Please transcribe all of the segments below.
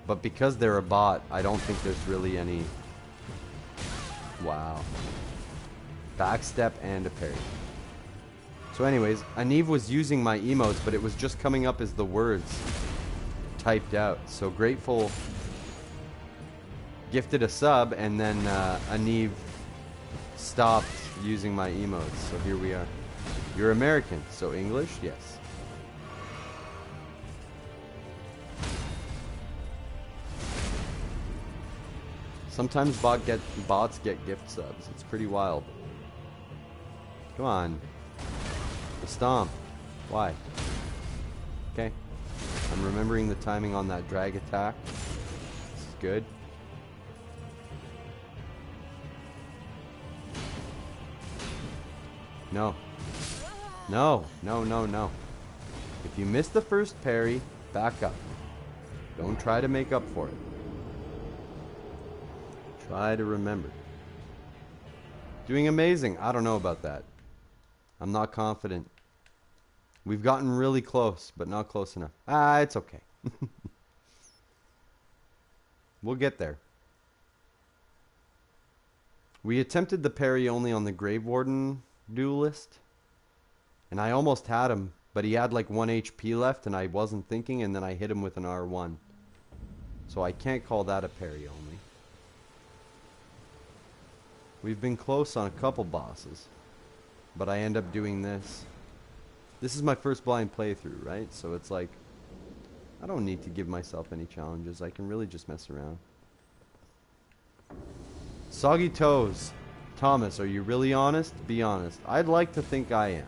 But because they're a bot, I don't think there's really any... Wow. Backstep and a parry. So anyways, Aniv was using my emotes, but it was just coming up as the words typed out. So Grateful gifted a sub, and then Aniv stopped using my emotes. So here we are. You're American, so English? Yes. Sometimes bots get gift subs. It's pretty wild. Come on. The stomp. Why? Okay. I'm remembering the timing on that drag attack. This is good. No. No. No, no, no. If you miss the first parry, back up. Don't try to make up for it. Try to remember. Doing amazing. I don't know about that. I'm not confident. We've gotten really close, but not close enough. Ah, it's okay. We'll get there. We attempted the parry only on the Grave Warden duelist, and I almost had him, but he had like 1 HP left, and I wasn't thinking, and then I hit him with an R1. So I can't call that a parry only. We've been close on a couple bosses, but I end up doing this. This is my first blind playthrough, right? So it's like, I don't need to give myself any challenges. I can really just mess around. Soggy Toes. Thomas, are you really honest? Be honest. I'd like to think I am.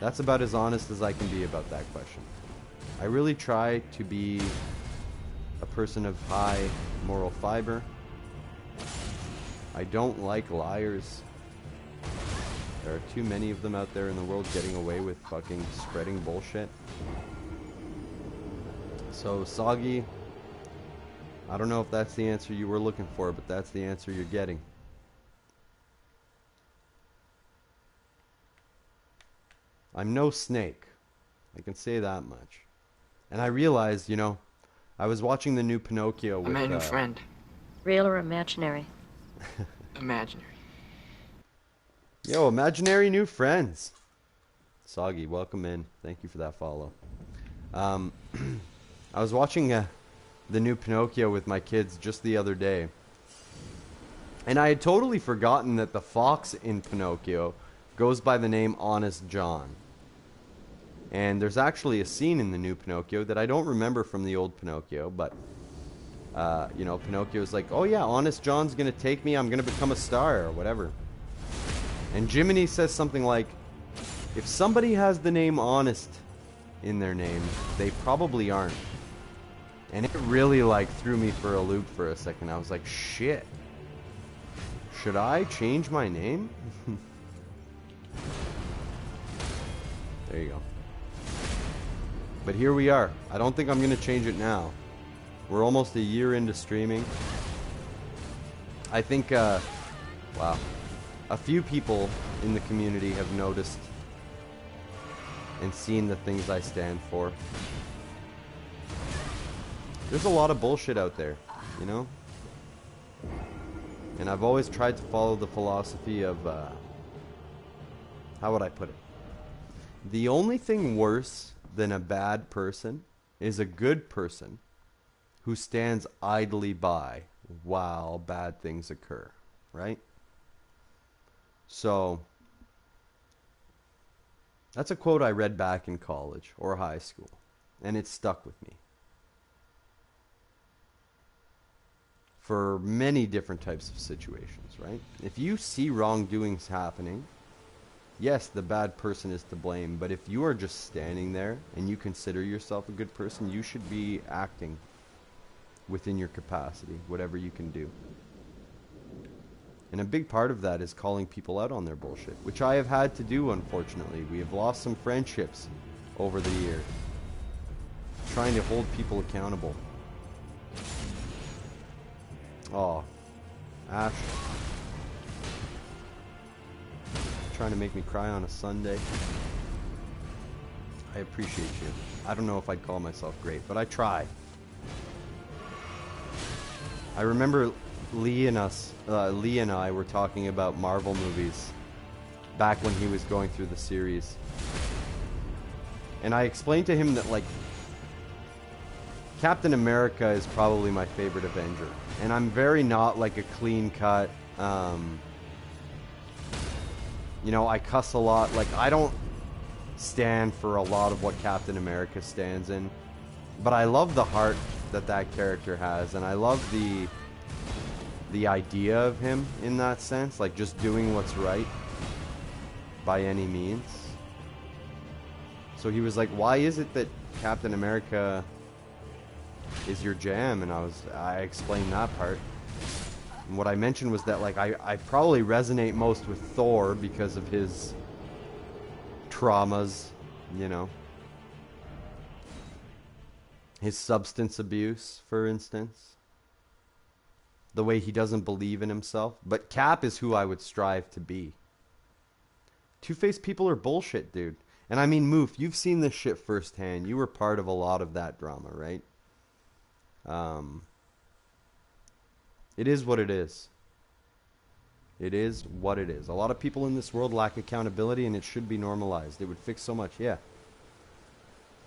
That's about as honest as I can be about that question. I really try to be a person of high moral fiber. I don't like liars. There are too many of them out there in the world getting away with fucking spreading bullshit. So, Soggy, I don't know if that's the answer you were looking for, but that's the answer you're getting. I'm no snake. I can say that much. And I realized, you know, I was watching the new Pinocchio with... I met a new friend. Real or imaginary? Imaginary. Yo, imaginary new friends. Soggy, welcome in. Thank you for that follow. I was watching the new Pinocchio with my kids just the other day. And I had totally forgotten that the fox in Pinocchio goes by the name Honest John. And there's actually a scene in the new Pinocchio that I don't remember from the old Pinocchio, but, you know, Pinocchio's like, oh yeah, Honest John's gonna take me, I'm gonna become a star, or whatever. And Jiminy says something like, if somebody has the name Honest in their name, they probably aren't. And it really, like, threw me for a loop for a second. I was like, shit. Should I change my name? There you go. But here we are. I don't think I'm going to change it now. We're almost a year into streaming. I think, wow. A few people in the community have noticed and seen the things I stand for. There's a lot of bullshit out there, you know? And I've always tried to follow the philosophy of, how would I put it? The only thing worse than a bad person is a good person who stands idly by while bad things occur, right? So, that's a quote I read back in college or high school, and it stuck with me. For many different types of situations, right? If you see wrongdoings happening, yes, the bad person is to blame, but if you are just standing there and you consider yourself a good person, you should be acting within your capacity, whatever you can do. And a big part of that is calling people out on their bullshit, which I have had to do, unfortunately. We have lost some friendships over the years, trying to hold people accountable. Oh, Ash. Trying to make me cry on a Sunday. I appreciate you. I don't know if I'd call myself great, but I try. I remember Lee and I were talking about Marvel movies back when he was going through the series. And I explained to him that, like, Captain America is probably my favorite Avenger. And I'm very not like a clean cut, you know, I cuss a lot. Like, I don't stand for a lot of what Captain America stands in. But I love the heart that that character has. And I love the idea of him in that sense. Like, just doing what's right by any means. So he was like, why is it that Captain America is your jam? And I explained that part. And what I mentioned was that, like, I probably resonate most with Thor because of his traumas, you know. His substance abuse, for instance. The way he doesn't believe in himself. But Cap is who I would strive to be. Two-faced people are bullshit, dude. And I mean, Moof, you've seen this shit firsthand. You were part of a lot of that drama, right? It is what it is. It is what it is. A lot of people in this world lack accountability, and it should be normalized. It would fix so much, yeah.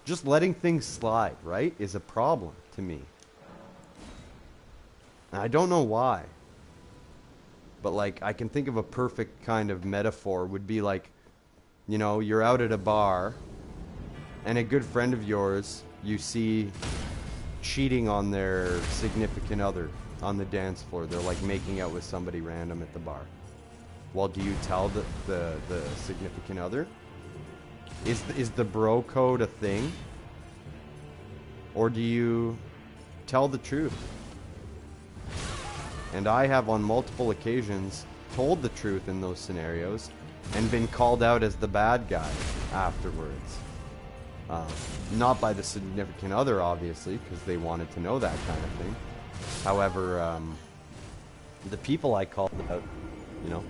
Just letting things slide, right, is a problem to me. And I don't know why. But, like, I can think of a perfect kind of metaphor would be like, you know, you're out at a bar, and a good friend of yours you see cheating on their significant other on the dance floor. They're like making out with somebody random at the bar. Well, do you tell the significant other? Is the bro code a thing? Or do you tell the truth? And I have on multiple occasions told the truth in those scenarios and been called out as the bad guy afterwards. Not by the significant other, obviously, because they wanted to know that kind of thing. However, the people I called out, you know,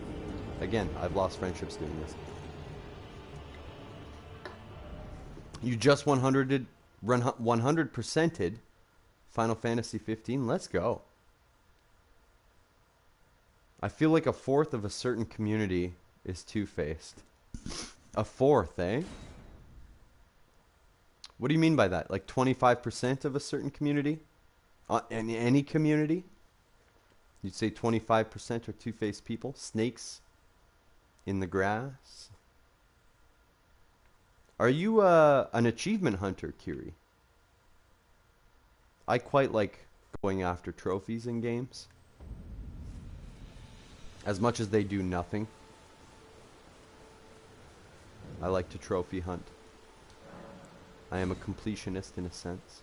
again, I've lost friendships doing this. You just 100%ed Final Fantasy 15. Let's go. I feel like a fourth of a certain community is two-faced. A fourth, eh? What do you mean by that? Like 25% of a certain community? In any community? You'd say 25% are two-faced people? Snakes in the grass? Are you an achievement hunter, Kiri? I quite like going after trophies in games. As much as they do nothing. I like to trophy hunt. I am a completionist in a sense.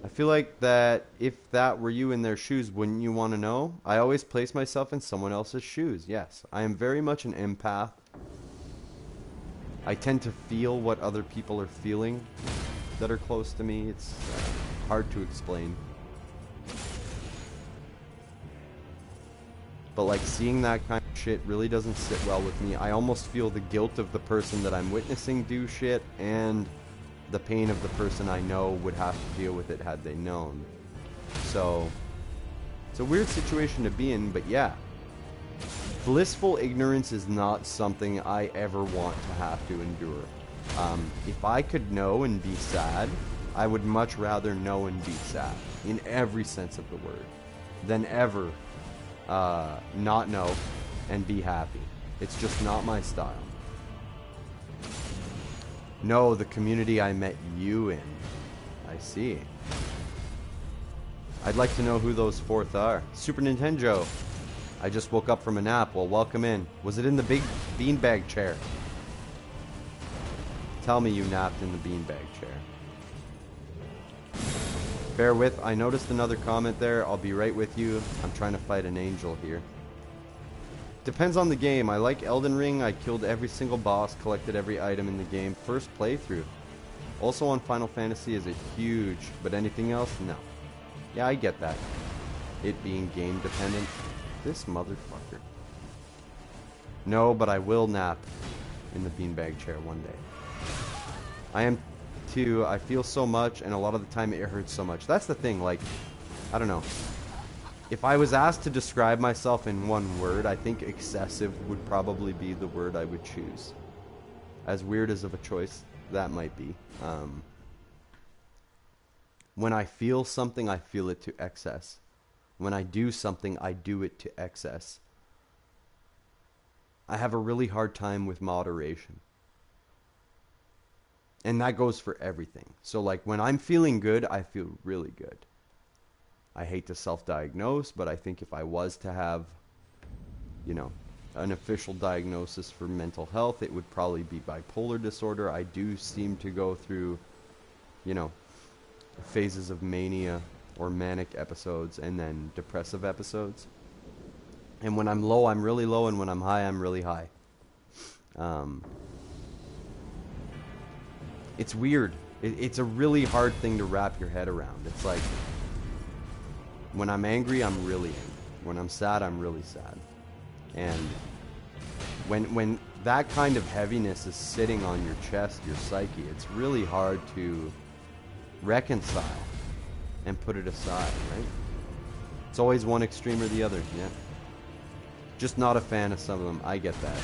I feel like that if that were you in their shoes, wouldn't you want to know? I always place myself in someone else's shoes. Yes, I am very much an empath. I tend to feel what other people are feeling that are close to me. It's hard to explain. But like seeing that kind of shit really doesn't sit well with me. I almost feel the guilt of the person that I'm witnessing do shit and the pain of the person I know would have to deal with it had they known. So it's a weird situation to be in, but yeah. Blissful ignorance is not something I ever want to have to endure. If I could know and be sad, I would much rather know and be sad, in every sense of the word, than ever not know and be happy. It's just not my style. No, the community I met you in. I see. I'd like to know who those fourth are. Super Nintendo. I just woke up from a nap. Well, welcome in. Was it in the big beanbag chair? Tell me you napped in the beanbag chair. Bear with. I noticed another comment there. I'll be right with you. I'm trying to fight an angel here. Depends on the game. I like Elden Ring. I killed every single boss, collected every item in the game. First playthrough. Also on Final Fantasy is a huge, but anything else? No. Yeah, I get that. It being game dependent. This motherfucker. No, but I will nap in the beanbag chair one day. I am to, I feel so much, and a lot of the time it hurts so much. That's the thing, like, I don't know. If I was asked to describe myself in one word, I think excessive would probably be the word I would choose. As weird as of a choice that might be. When I feel something, I feel it to excess. When I do something, I do it to excess. I have a really hard time with moderation. And that goes for everything. So like when I'm feeling good, I feel really good. I hate to self-diagnose, but I think if I was to have, you know, an official diagnosis for mental health, it would probably be bipolar disorder. I do seem to go through, you know, phases of mania or manic episodes and then depressive episodes. And when I'm low, I'm really low, and when I'm high, I'm really high. It's weird. It's a really hard thing to wrap your head around. It's like, when I'm angry, I'm really angry. When I'm sad, I'm really sad. And when that kind of heaviness is sitting on your chest, your psyche, it's really hard to reconcile and put it aside, right? It's always one extreme or the other, yeah. Just not a fan of some of them. I get that.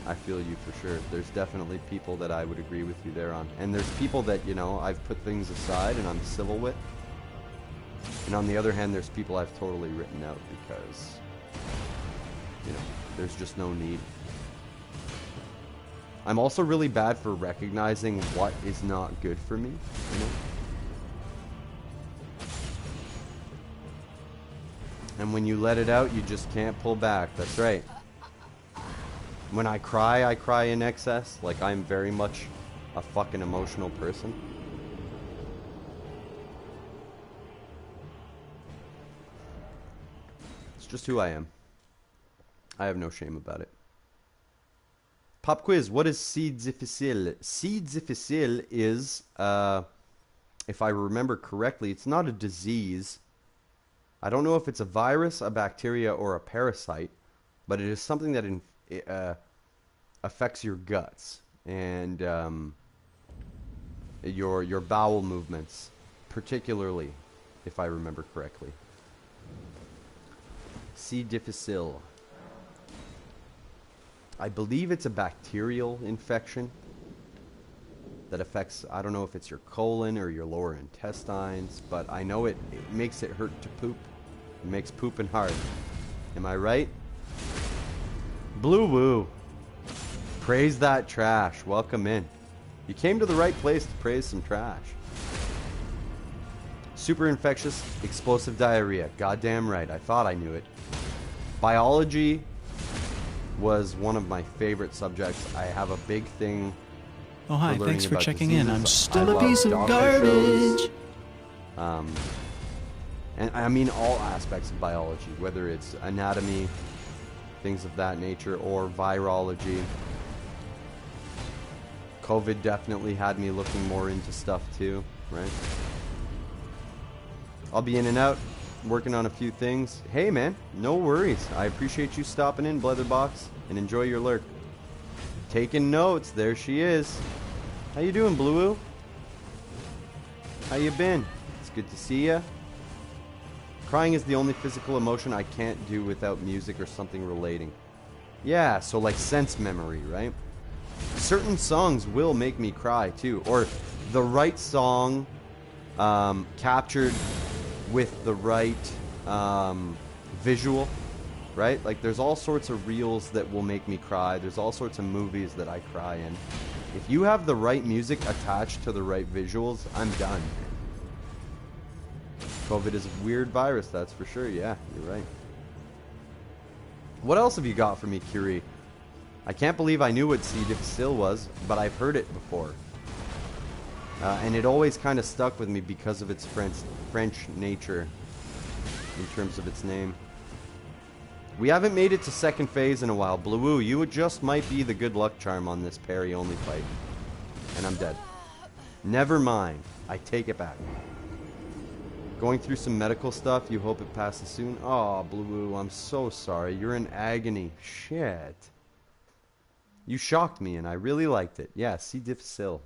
I feel you for sure. There's definitely people that I would agree with you there on. And there's people that, you know, I've put things aside and I'm civil with. And on the other hand, there's people I've totally written out because, you know, there's just no need. I'm also really bad for recognizing what is not good for me, you know? And when you let it out, you just can't pull back. That's right. When I cry in excess. Like, I'm very much a fucking emotional person. It's just who I am. I have no shame about it. Pop quiz, what is C. difficile? C. difficile is, if I remember correctly, it's not a disease. I don't know if it's a virus, a bacteria, or a parasite, but it is something that affects your guts and your bowel movements, particularly, if I remember correctly. C. difficile. I believe it's a bacterial infection that affects, I don't know if it's your colon or your lower intestines, but I know it makes it hurt to poop. It makes pooping hard. Am I right? Blue Woo. Praise that trash. Welcome in. You came to the right place to praise some trash. Super infectious, explosive diarrhea. Goddamn right. I thought I knew it. Biology was one of my favorite subjects. I have a big thing. Oh, hi. For Thanks for checking diseases. in. I'm still I a piece of love doctor garbage. shows. And I mean all aspects of biology, whether it's anatomy, things of that nature, or virology. COVID definitely had me looking more into stuff too, right? I'll be in and out, working on a few things. Hey man, no worries. I appreciate you stopping in, Bletherbox, and enjoy your lurk. Taking notes, there she is. How you doing, Blue? How you been? It's good to see ya. Crying is the only physical emotion I can't do without music or something relating. Yeah, so like sense memory, right? Certain songs will make me cry too, or the right song captured with the right visual, right? Like there's all sorts of reels that will make me cry. There's all sorts of movies that I cry in. If you have the right music attached to the right visuals, I'm done. COVID is a weird virus, that's for sure. Yeah, you're right. What else have you got for me, Curie? I can't believe I knew what C. difficile was, but I've heard it before. And it always kind of stuck with me because of its French nature in terms of its name. We haven't made it to second phase in a while. Blue, you just might be the good luck charm on this parry-only fight. And I'm dead. Never mind. I take it back. Going through some medical stuff. You hope it passes soon. Oh, Blue, I'm so sorry. You're in agony. Shit. You shocked me, and I really liked it. Yeah, C. difficile.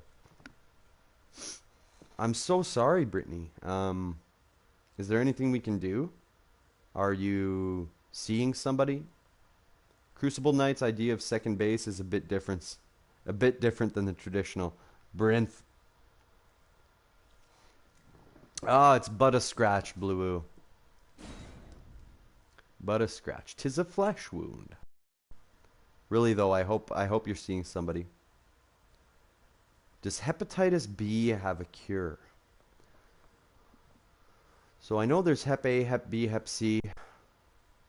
I'm so sorry, Brittany. Is there anything we can do? Are you seeing somebody? Crucible Knight's idea of second base is a bit different than the traditional Brinth. Ah, it's but a scratch, Blue. But a scratch. 'Tis a flesh wound. Really though, I hope you're seeing somebody. Does hepatitis B have a cure? So I know there's Hep A, Hep B, Hep C.